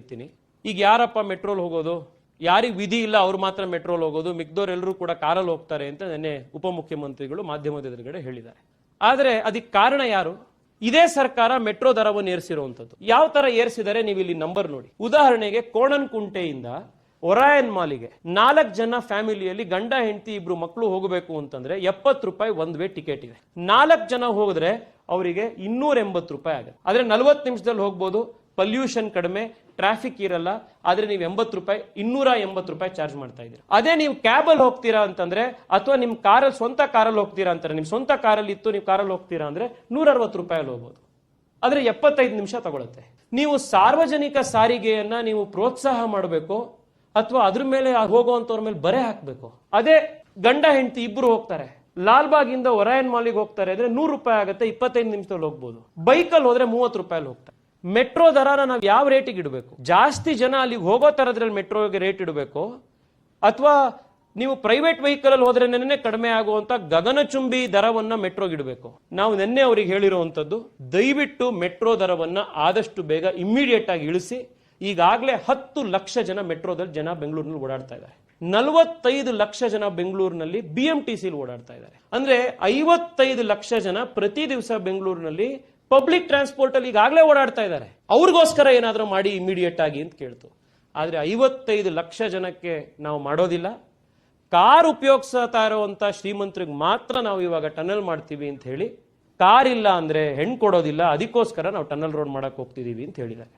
ಹೇಳ್ತೀನಿ. ಈಗ ಯಾರಪ್ಪ ಮೆಟ್ರೋಲ್ ಹೋಗೋದು, ಯಾರಿಗೆ ವಿಧಿ ಇಲ್ಲ ಅವ್ರು ಮಾತ್ರ ಮೆಟ್ರೋಲ್ ಹೋಗೋದು, ಮಿಕ್ದವರೆಲ್ಲರೂ ಕೂಡ ಕಾರಲ್ಲಿ ಹೋಗ್ತಾರೆ ಅಂತ ನೆನ್ನೆ ಉಪಮುಖ್ಯಮಂತ್ರಿಗಳು ಮಾಧ್ಯಮದ ಎದುರುಗಡೆ ಹೇಳಿದ್ದಾರೆ. ಆದರೆ ಅದಕ್ಕೆ ಕಾರಣ ಯಾರು? ಇದೇ ಸರ್ಕಾರ ಮೆಟ್ರೋ ದರವನ್ನು ಏರಿಸಿರುವಂತದ್ದು. ಯಾವ ತರ ಏರಿಸಿದರೆ ನೀವು ಇಲ್ಲಿ ನಂಬರ್ ನೋಡಿ. ಉದಾಹರಣೆಗೆ ಕೋಣನಕುಂಟೆಯಿಂದ ಒರಾಯನ್ ಮಾಲಿಗೆ 4 ಜನ ಫ್ಯಾಮಿಲಿಯಲ್ಲಿ ಗಂಡ ಹೆಂಡತಿ ಇಬ್ರು ಮಕ್ಕಳು ಹೋಗಬೇಕು ಅಂತಂದ್ರೆ 70 ರೂಪಾಯಿ ಒಂದ್ ವೇ ಟಿಕೆಟ್ ಇದೆ. 4 ಜನ ಹೋಗಿದ್ರೆ ಅವರಿಗೆ 280 ರೂಪಾಯಿ ಆಗುತ್ತೆ. ಆದ್ರೆ 40 ನಿಮಿಷದಲ್ಲಿ ಹೋಗ್ಬೋದು, ಪೊಲ್ಯೂಷನ್ ಕಡಿಮೆ, ಟ್ರಾಫಿಕ್ ಇರಲ್ಲ. ಆದ್ರೆ ನೀವು 80 ರೂಪಾಯಿ 280 ರೂಪಾಯಿ ಚಾರ್ಜ್ ಮಾಡ್ತಾ ಇದ್ದೀರಾ. ಅದೇ ನೀವು ಕ್ಯಾಬಲ್ಲಿ ಹೋಗ್ತೀರಾ ಅಂತಂದ್ರೆ, ಅಥವಾ ನಿಮ್ ಕಾರಲ್ಲಿ ಸ್ವಂತ ಕಾರಲ್ಲಿ ಹೋಗ್ತೀರಾ ಅಂತಾರೆ, ನಿಮ್ ಸ್ವಂತ ಕಾರಲ್ಲಿ ಇತ್ತು ನೀವು ಕಾರಲ್ಲಿ ಹೋಗ್ತೀರಾ ಅಂದ್ರೆ 160 ರೂಪಾಯಲ್ಲಿ ಹೋಗ್ಬೋದು. ಆದ್ರೆ 75 ನಿಮಿಷ ತಗೊಳುತ್ತೆ. ನೀವು ಸಾರ್ವಜನಿಕ ಸಾರಿಗೆಯನ್ನ ನೀವು ಪ್ರೋತ್ಸಾಹ ಮಾಡಬೇಕು ಅಥವಾ ಅದ್ರ ಮೇಲೆ ಹೋಗುವಂತವ್ರ ಮೇಲೆ ಬರೆ ಹಾಕ್ಬೇಕು. ಅದೇ ಗಂಡ ಹೆಂಡತಿ ಇಬ್ರು ಹೋಗ್ತಾರೆ, ಲಾಲ್ಬಾಗ್ ಇಂದ ಒರಾಯನ್ ಮಾಲಿಗೆ ಹೋಗ್ತಾರೆ ಅಂದ್ರೆ 100 ರೂಪಾಯಿ ಆಗುತ್ತೆ, 25 ನಿಮಿಷದಲ್ಲಿ ಹೋಗ್ಬೋದು. ಬೈಕಲ್ಲಿ ಹೋದ್ರೆ 30 ರೂಪಾಯಲ್ಲಿ ಹೋಗ್ತಾರೆ. ಮೆಟ್ರೋ ದರನ ನಾವು ಯಾವ ರೇಟಿಗೆ ಇಡಬೇಕು? ಜಾಸ್ತಿ ಜನ ಅಲ್ಲಿಗೆ ಹೋಗೋ ತರದ್ರಲ್ಲಿ ಮೆಟ್ರೋಗೆ ರೇಟ್ ಇಡಬೇಕು, ಅಥವಾ ನೀವು ಪ್ರೈವೇಟ್ ವೆಹಿಕಲ್ ಅಲ್ಲಿ ಹೋದ್ರೆ ನೆನ್ನೆ ಕಡಿಮೆ ಆಗುವಂತ ಗಗನಚುಂಬಿ ದರವನ್ನ ಮೆಟ್ರೋಗೆ ಇಡಬೇಕು? ನಾವು ನಿನ್ನೆ ಅವರಿಗೆ ಹೇಳಿರುವಂತದ್ದು, ದಯವಿಟ್ಟು ಮೆಟ್ರೋ ದರವನ್ನ ಆದಷ್ಟು ಬೇಗ ಇಮ್ಮಿಡಿಯೇಟ್ ಆಗಿ ಇಳಿಸಿ. ಈಗಾಗಲೇ 10 ಲಕ್ಷ ಜನ ಮೆಟ್ರೋದಲ್ಲಿ ಜನ ಬೆಂಗಳೂರಿನಲ್ಲಿ ಓಡಾಡ್ತಾ ಇದ್ದಾರೆ. 45 ಲಕ್ಷ ಜನ ಬೆಂಗಳೂರಿನಲ್ಲಿ BMTC ಓಡಾಡ್ತಾ ಇದ್ದಾರೆ. ಅಂದ್ರೆ 55 ಲಕ್ಷ ಜನ ಪ್ರತಿ ದಿವಸ ಬೆಂಗಳೂರಿನಲ್ಲಿ ಪಬ್ಲಿಕ್ ಟ್ರಾನ್ಸ್ಪೋರ್ಟ್ ಅಲ್ಲಿ ಈಗಾಗಲೇ ಓಡಾಡ್ತಾ ಇದ್ದಾರೆ. ಅವ್ರಿಗೋಸ್ಕರ ಏನಾದರೂ ಮಾಡಿ ಇಮಿಡಿಯೇಟ್ ಆಗಿ ಅಂತ ಕೇಳ್ತು. ಆದ್ರೆ 55 ಲಕ್ಷ ಜನಕ್ಕೆ ನಾವು ಮಾಡೋದಿಲ್ಲ. ಕಾರ್ ಉಪಯೋಗಿಸ್ತಾ ಇರುವಂತ ಶ್ರೀಮಂತರಿಗೆ ಮಾತ್ರ ನಾವು ಇವಾಗ ಟನಲ್ ಮಾಡ್ತೀವಿ ಅಂತ ಹೇಳಿ, ಕಾರ್ ಇಲ್ಲ ಅಂದ್ರೆ ಹೆಣ್ಣು ಕೊಡೋದಿಲ್ಲ, ಅದಕ್ಕೋಸ್ಕರ ನಾವು ಟನಲ್ ರೋಡ್ ಮಾಡಕ್ ಹೋಗ್ತಿದೀವಿ ಅಂತ ಹೇಳಿದ್ದಾರೆ.